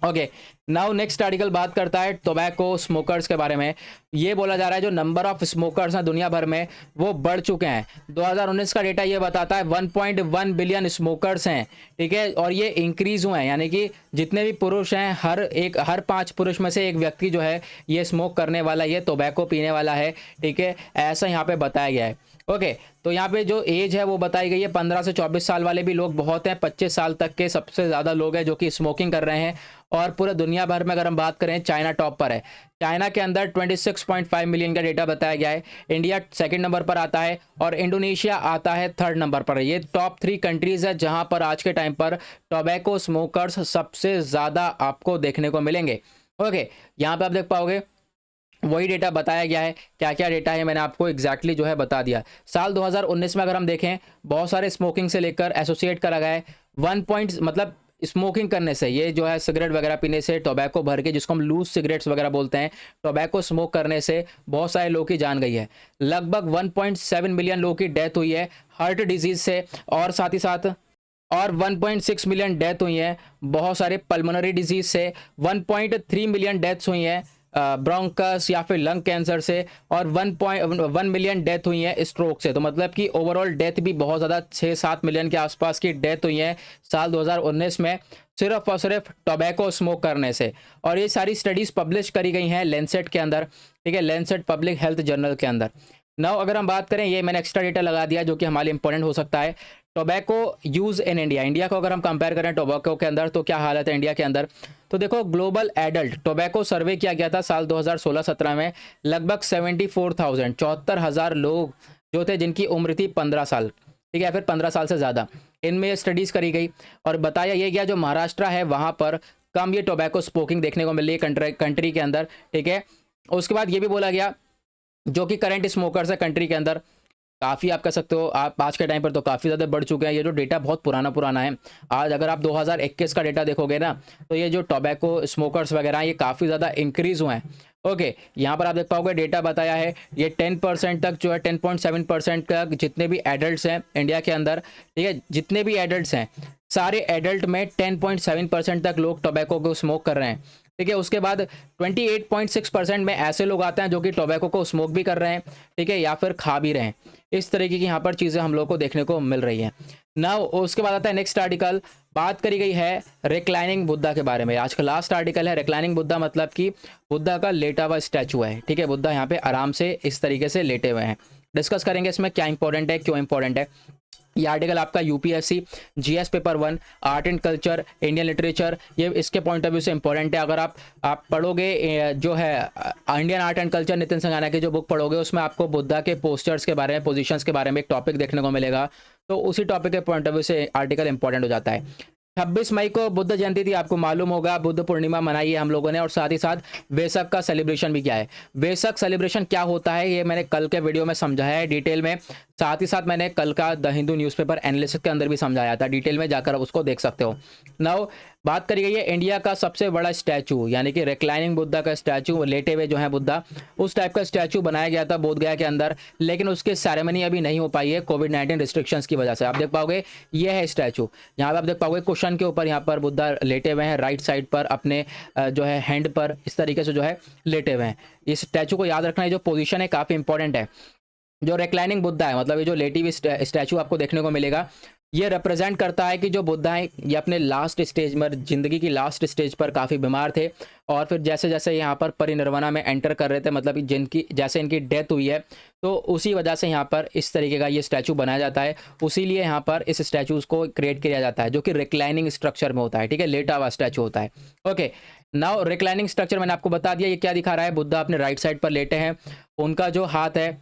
ओके। नाउ नेक्स्ट आर्टिकल बात करता है टोबैको स्मोकर्स के बारे में। ये बोला जा रहा है जो नंबर ऑफ स्मोकर्स हैं दुनिया भर में वो बढ़ चुके हैं। 2019 का डेटा ये बताता है 1.1 बिलियन स्मोकर्स हैं, ठीक है, और ये इंक्रीज हुए हैं, यानी कि जितने भी पुरुष हैं हर 5 पुरुष में से एक व्यक्ति जो है ये स्मोक करने वाला, ये टोबैको पीने वाला है, ठीक है, ऐसा यहाँ पे बताया गया है। ओके, तो यहाँ पे जो एज है वो बताई गई है 15 से 24 साल वाले भी लोग बहुत हैं, 25 साल तक के सबसे ज़्यादा लोग हैं जो कि स्मोकिंग कर रहे हैं। और पूरे दुनिया भर में अगर हम बात करें चाइना टॉप पर है। चाइना के अंदर 26.5 मिलियन का डेटा बताया गया है। इंडिया सेकंड नंबर पर आता है और इंडोनेशिया आता है थर्ड नंबर पर। ये टॉप 3 कंट्रीज़ है जहां पर आज के टाइम पर टोबैको स्मोकर्स सबसे ज़्यादा आपको देखने को मिलेंगे। ओके, यहाँ पर आप देख पाओगे वही डेटा बताया गया है। क्या क्या डेटा है मैंने आपको एग्जैक्टली जो है बता दिया। साल 2019 में अगर हम देखें बहुत सारे स्मोकिंग से लेकर एसोसिएट करा गया है। 1 पॉइंट मतलब स्मोकिंग करने से, ये जो है सिगरेट वगैरह पीने से, टोबैको भर के जिसको हम लूज सिगरेट्स वगैरह बोलते हैं, टोबैको स्मोक करने से बहुत सारे लोगों की जान गई है। लगभग 1.7 मिलियन लोगों की डेथ हुई है हार्ट डिजीज से, और साथ ही साथ और 1.6 मिलियन डेथ हुई है बहुत सारे पल्मोनरी डिजीज से। 1.3 मिलियन डेथ्स हुई हैं ब्रोंकस या फिर लंग कैंसर से, और 1.1 मिलियन डेथ हुई है स्ट्रोक से। तो मतलब कि ओवरऑल डेथ भी बहुत ज़्यादा 6-7 मिलियन के आसपास की डेथ हुई है साल 2019 में, सिर्फ और सिर्फ टोबैको स्मोक करने से। और ये सारी स्टडीज़ पब्लिश करी गई हैं लेंसेट के अंदर, ठीक है, लेंसेट पब्लिक हेल्थ जर्नल के अंदर। नाउ अगर हम बात करें, ये मैंने एक्स्ट्रा डेटा लगा दिया जो कि हमारे लिए इंपॉर्टेंट हो सकता है। Tobacco use in India, India को अगर हम कंपेयर करें टोबैको के अंदर तो क्या हालत है इंडिया के अंदर। तो देखो ग्लोबल एडल्ट टोबैको सर्वे किया गया था साल 2016-17 में। लगभग 74,000 लोग जो थे जिनकी उम्र थी 15 साल, ठीक है, फिर 15 साल से ज़्यादा, इनमें स्टडीज़ करी गई और बताया ये गया जो महाराष्ट्र है वहाँ पर कम ये टोबैको स्मोकिंग देखने को मिल रही है कंट्री के अंदर, ठीक है। उसके बाद ये भी बोला गया जो कि करंट स्मोकर्स है कंट्री के अंदर काफ़ी, आप कह सकते हो आप आज के टाइम पर तो काफ़ी ज़्यादा बढ़ चुके हैं। ये जो डेटा बहुत पुराना है। आज अगर आप 2021 का डेटा देखोगे ना तो ये जो टोबैको स्मोकर्स वगैरह हैं ये काफ़ी ज़्यादा इंक्रीज़ हुए हैं। ओके, यहाँ पर आप देख पाओगे डेटा बताया है ये 10% तक जो है 10.7% तक जितने भी एडल्ट्स हैं इंडिया के अंदर, ठीक है, जितने भी एडल्ट्स हैं सारे एडल्ट में 10.7% तक लोग टोबैको को स्मोक कर रहे हैं, ठीक है। उसके बाद 28.6% में ऐसे लोग आते हैं जो कि टोबैको को स्मोक भी कर रहे हैं, ठीक है, या फिर खा भी रहे हैं। इस तरीके की यहाँ पर चीज़ें हम लोग को देखने को मिल रही हैं। नाउ उसके बाद आता है नेक्स्ट आर्टिकल, बात करी गई है रिक्लाइनिंग बुद्धा के बारे में। आज का लास्ट आर्टिकल है रिक्लाइनिंग बुद्धा, मतलब कि बुद्धा का लेटा हुआ स्टैचू है, ठीक है, बुद्धा यहाँ पे आराम से इस तरीके से लेटे हुए हैं। डिस्कस करेंगे इसमें क्या इंपॉर्टेंट है, क्यों इंपॉर्टेंट है। ये आर्टिकल आपका UPSC GS paper 1 art and culture Indian literature, ये इसके पॉइंट ऑफ व्यू से इंपॉर्टेंट है। अगर आप पढ़ोगे जो है Indian art and culture Nitin Singhania की जो बुक पढ़ोगे उसमें आपको बुद्धा के पोस्टर्स के बारे में, पोजीशंस के बारे में एक टॉपिक देखने को मिलेगा, तो उसी टॉपिक के पॉइंट ऑफ व्यू से आर्टिकल इंपॉर्टेंट हो जाता है। 26 मई को बुद्ध जयंती थी, आपको मालूम होगा, बुद्ध पूर्णिमा मनाई है हम लोगों ने, और साथ ही साथ वेसक का सेलिब्रेशन भी किया है। वेसक सेलिब्रेशन क्या होता है ये मैंने कल के वीडियो में समझाया है डिटेल में, साथ ही साथ मैंने कल का द हिंदू न्यूज़पेपर एनालिसिस के अंदर भी समझाया था, डिटेल में जाकर आप उसको देख सकते हो। नाउ बात करी गई है इंडिया का सबसे बड़ा स्टैचू, यानी कि रिक्लाइनिंग बुद्धा का स्टैचू, लेटे हुए जो है बुद्धा, उस टाइप का स्टैचू बनाया गया था बोधगया के अंदर, लेकिन उसकी सेरेमनी अभी नहीं हो पाई है कोविड-19 रिस्ट्रिक्शंस की वजह से। आप देख पाओगे ये है स्टैचू, यहाँ पर आप देख पाओगे कुशन के ऊपर यहाँ पर बुद्धा लेटे हुए हैं, राइट साइड पर अपने जो है हैंड पर इस तरीके से जो है लेटे हुए हैं। इस स्टैचू को याद रखना है, जो पोजीशन है काफ़ी इंपॉर्टेंट है। जो रिक्लाइनिंग बुद्धा है, मतलब ये जो लेटी हुई स्टैचू आपको देखने को मिलेगा, ये रिप्रेजेंट करता है कि जो बुद्धा है ये अपने लास्ट स्टेज पर, जिंदगी की लास्ट स्टेज पर काफ़ी बीमार थे, और फिर जैसे जैसे यहाँ पर परिनिर्वाणा में एंटर कर रहे थे, मतलब जिनकी जैसे इनकी डेथ हुई है, तो उसी वजह से यहाँ पर इस तरीके का ये स्टैचू बनाया जाता है। उसी लिए यहाँ पर इस स्टैचूज़ को क्रिएट किया जाता है जो कि रिक्लाइनिंग स्ट्रक्चर में होता है, ठीक है, लेटा हुआ स्टैचू होता है। ओके, नाउ रिक्लाइनिंग स्ट्रक्चर मैंने आपको बता दिया, ये क्या दिखा रहा है, बुद्धा अपने राइट साइड पर लेटे हैं, उनका जो हाथ है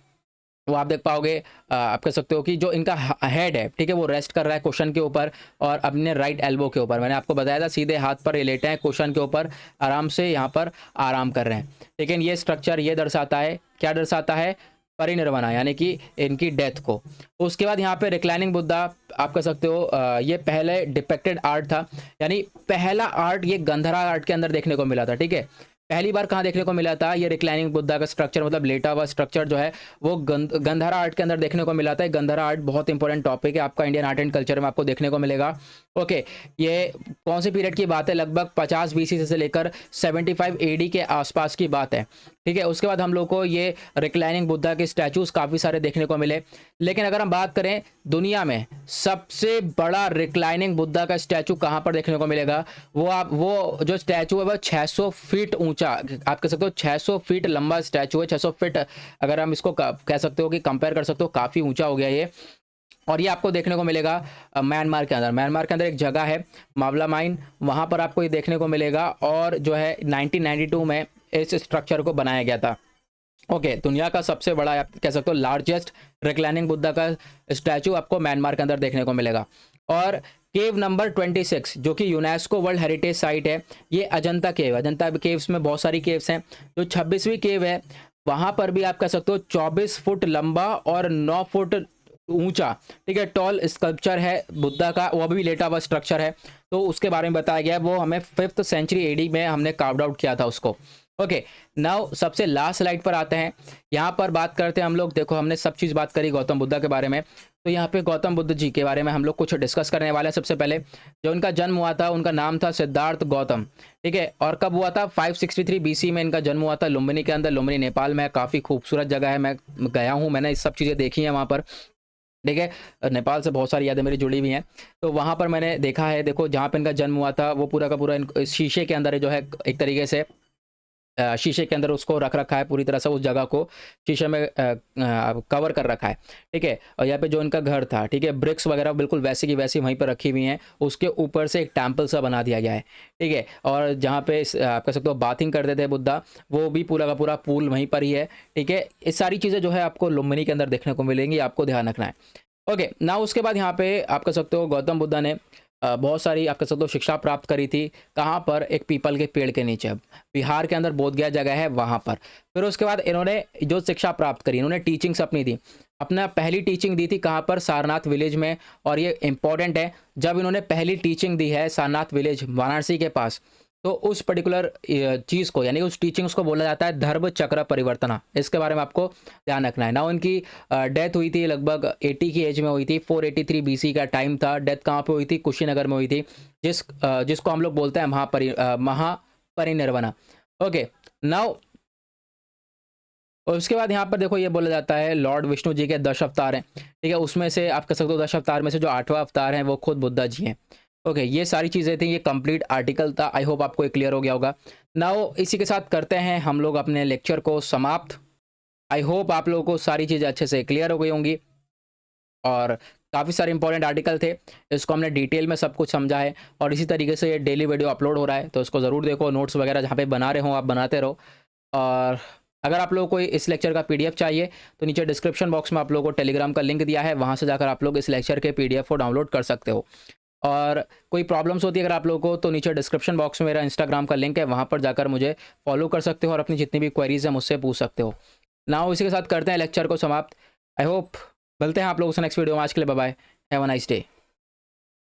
वो आप देख पाओगे, आप कह सकते हो कि जो इनका हेड है, ठीक है, वो रेस्ट कर रहा है क्वेश्चन के ऊपर और अपने राइट एल्बो के ऊपर। मैंने आपको बताया था सीधे हाथ पर ये लेटे हैं, क्वेश्चन के ऊपर आराम से यहाँ पर आराम कर रहे हैं। लेकिन ये स्ट्रक्चर ये दर्शाता है, क्या दर्शाता है, परिनिर्वाणा, यानी कि इनकी डेथ को। उसके बाद यहाँ पे रिक्लाइनिंग बुद्धा आप कह सकते हो ये पहले डिपेक्टेड आर्ट था, यानी पहला आर्ट ये गंधरा आर्ट के अंदर देखने को मिला था, ठीक है। पहली बार कहाँ देखने को मिला था, ये रिक्लाइनिंग बुद्धा का स्ट्रक्चर, मतलब लेटा हुआ स्ट्रक्चर जो है वो गंधरा आर्ट के अंदर देखने को मिला था। गंधरा आर्ट बहुत इंपॉर्टेंट टॉपिक है आपका इंडियन आर्ट एंड कल्चर में, आपको देखने को मिलेगा। ओके, ये कौन से पीरियड की बात है, लगभग 50 BC से लेकर 75 AD के आसपास की बात है, ठीक है। उसके बाद हम लोग को ये रिक्लाइनिंग बुद्धा के स्टैचूज काफ़ी सारे देखने को मिले। लेकिन अगर हम बात करें दुनिया में सबसे बड़ा रिक्लाइनिंग बुद्धा का स्टैचू कहाँ पर देखने को मिलेगा, वो जो स्टैचू है वो 600 फीट ऊंचा, आप कह सकते हो 600 फीट लंबा स्टैचू है। 600 फीट अगर हम इसको कह सकते हो कि कंपेयर कर सकते हो, काफ़ी ऊंचा हो गया ये। और ये आपको देखने को मिलेगा म्यांमार के अंदर। म्यांमार के अंदर एक जगह है मावला माइन, वहाँ पर आपको ये देखने को मिलेगा। और जो है 1992 में इस स्ट्रक्चर को बनाया गया था। ओके, दुनिया का सबसे बड़ा आप कह सकते हो लार्जेस्ट रिक्लाइनिंग बुद्धा का स्टैचू आपको म्यांमार के अंदर देखने को मिलेगा। और केव नंबर 26 जो कि यूनेस्को वर्ल्ड हेरिटेज साइट है, ये अजंता केव। अजंता केव्स में बहुत सारी केव्स हैं। जो 26वीं केव है वहाँ पर भी आप कह सकते हो 24 फुट लंबा और 9 फुट ऊंचा, ठीक है, टॉल स्कल्पचर है बुद्धा का, वो भी लेटा हुआ स्ट्रक्चर है। तो उसके बारे में बताया गया है, वो हमें 5th सेंचुरी AD में हमने कार्व्ड आउट किया था उसको। ओके, नाउ सबसे लास्ट स्लाइड पर आते हैं। यहाँ पर बात करते हैं हम लोग, देखो हमने सब चीज़ बात करी गौतम बुद्धा के बारे में, तो यहाँ पे गौतम बुद्ध जी के बारे में हम लोग कुछ डिस्कस करने वाले हैं। सबसे पहले जो उनका जन्म हुआ था, उनका नाम था सिद्धार्थ गौतम, ठीक है। और कब हुआ था, 563 BC में इनका जन्म हुआ था लुम्बिनी के अंदर। लुम्बिनी नेपाल में काफ़ी खूबसूरत जगह है, मैं गया हूँ, मैंने इस सब चीज़ें देखी हैं वहाँ पर, ठीक है। नेपाल से बहुत सारी यादें मेरी जुड़ी हुई हैं, तो वहाँ पर मैंने देखा है। देखो जहाँ पे इनका जन्म हुआ था वो पूरा का पूरा शीशे के अंदर जो है एक तरीके से शीशे के अंदर उसको रख रखा है, पूरी तरह से उस जगह को शीशे में कवर कर रखा है, ठीक है। और यहाँ पे जो इनका घर था, ठीक है, ब्रिक्स वगैरह बिल्कुल वैसी की वैसी वहीं पर रखी हुई हैं। उसके ऊपर से एक टेम्पल सा बना दिया गया है, ठीक है। और जहाँ पे आप कह सकते हो बाथिंग करते थे बुद्धा, वो भी पूरा का पूरा पूल वहीं पर ही है, ठीक है। ये सारी चीज़ें जो है आपको लुम्बिनी के अंदर देखने को मिलेंगी, आपको ध्यान रखना है। ओके, ना उसके बाद यहाँ पे आप कह सकते हो गौतम बुद्धा ने बहुत सारी आप कह सकते हो शिक्षा प्राप्त करी थी। कहाँ पर, एक पीपल के पेड़ के नीचे, बिहार के अंदर बोधगया जगह है वहाँ पर। फिर उसके बाद इन्होंने जो शिक्षा प्राप्त करी, इन्होंने टीचिंग्स अपनी दी। अपना पहली टीचिंग दी थी कहाँ पर, सारनाथ विलेज में। और ये इंपॉर्टेंट है, जब इन्होंने पहली टीचिंग दी है सारनाथ विलेज वाराणसी के पास, तो उस पर्टिकुलर चीज़ को, यानी उस टीचिंग्स को बोला जाता है धर्म चक्र परिवर्तना। इसके बारे में आपको ध्यान रखना है ना। उनकी डेथ हुई थी लगभग 80 की एज में हुई थी। 483 BC का टाइम था। डेथ कहाँ पे हुई थी, कुशीनगर में हुई थी, जिसको हम लोग बोलते हैं महापरिनिर्वाण। ओके, नाउ और उसके बाद यहाँ पर देखो ये बोला जाता है लॉर्ड विष्णु जी के 10 अवतार हैं, ठीक है। उसमें से आप कह सकते हो 10 अवतार में से जो 8वां अवतार है वो खुद बुद्धा जी हैं। ओके, ये सारी चीज़ें थी, ये कंप्लीट आर्टिकल था। आई होप आपको ये क्लियर हो गया होगा। नाउ इसी के साथ करते हैं हम लोग अपने लेक्चर को समाप्त। आई होप आप लोगों को सारी चीज़ें अच्छे से क्लियर हो गई होंगी। और काफ़ी सारे इंपॉर्टेंट आर्टिकल थे, इसको हमने डिटेल में सब कुछ समझा है। और इसी तरीके से ये डेली वीडियो अपलोड हो रहा है, तो इसको ज़रूर देखो। नोट्स वगैरह जहाँ पे बना रहे हो आप बनाते रहो। और अगर आप लोगों को इस लेक्चर का PDF चाहिए तो नीचे डिस्क्रिप्शन बॉक्स में आप लोगों को टेलीग्राम का लिंक दिया है, वहाँ से जाकर आप लोग इस लेक्चर के PDF को डाउनलोड कर सकते हो। और कोई प्रॉब्लम्स होती है अगर आप लोगों को, तो नीचे डिस्क्रिप्शन बॉक्स में मेरा इंस्टाग्राम का लिंक है, वहाँ पर जाकर मुझे फॉलो कर सकते हो और अपनी जितनी भी क्वेरीज हैं मुझसे पूछ सकते हो। नाउ इसी के साथ करते हैं लेक्चर को समाप्त। आई होप मिलते हैं आप लोगों से नेक्स्ट वीडियो में। आज के लिए bye bye, have a nice day.